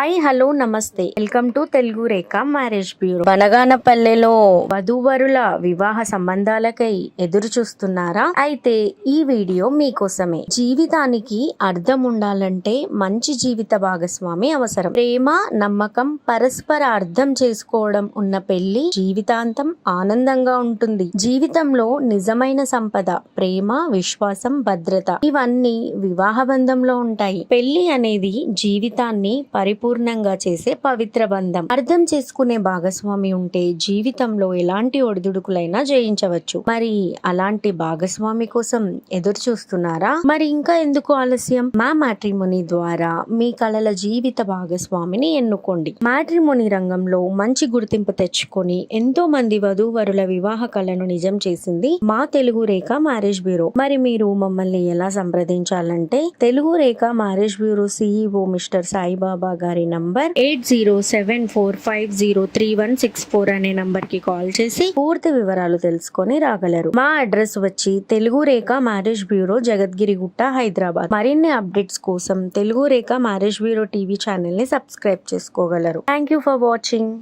Hi hello నమస్తే welcome to Telugu Rekha marriage bureau. బనగానపల్లెలో వధూవరుల వివాహ సంబంధాలకై ఎదురు చూస్తున్నారా? అయితే ఈ వీడియో మీకోసమే. జీవితానికి అర్థం ఉండాలంటే మంచి జీవిత భాగస్వామి అవసరం. ప్రేమ, నమ్మకం, పరస్పర అర్థం చేసుకోవడం ఉన్న పెళ్లి జీవితాంతం ఆనందంగా ఉంటుంది. జీవితంలో నిజమైన సంపద ప్రేమ, విశ్వాసం, భద్రత ఇవన్నీ వివాహ బంధంలో ఉంటాయి. పెళ్లి అనేది జీవితాన్ని పరిపూర్ణంగా చేసే పవిత్ర బంధం. అర్థం చేసుకునే భాగస్వామి ఉంటే జీవితంలో ఎలాంటి ఒడిదుడుకులైనా జయించవచ్చు. మరి అలాంటి భాగస్వామి కోసం ఎదురు చూస్తున్నారా? మరి ఇంకా ఎందుకు ఆలస్యం? మా మ్యాట్రిమోనీ ద్వారా మీ కలల జీవిత భాగస్వామిని ఎన్నుకోండి. మ్యాట్రిమోనీ రంగంలో మంచి గుర్తింపు తెచ్చుకొని ఎంతో మంది వధూవరుల వివాహ కళను నిజం చేసింది మా తెలుగు రేఖ మ్యారేజ్ బ్యూరో. మరి మీరు మమ్మల్ని ఎలా సంప్రదించాలంటే Telugu Rekha marriage bureau CEO mister Saibaba గారి నంబర్ 8074503164 అనే నంబర్ కి కాల్ చేసి పూర్తి వివరాలు తెలుసుకొని రాగలరు. మా అడ్రస్ వచ్చి తెలుగు రేఖ మ్యారేజ్ బ్యూరో, జగద్గిరిగుట్ట, హైదరాబాద్. మరిన్ని అప్డేట్స్ కోసం Telugu Rekha marriage bureau TV channel ని సబ్స్క్రైబ్ చేసుకోగలరు. Thank you for watching.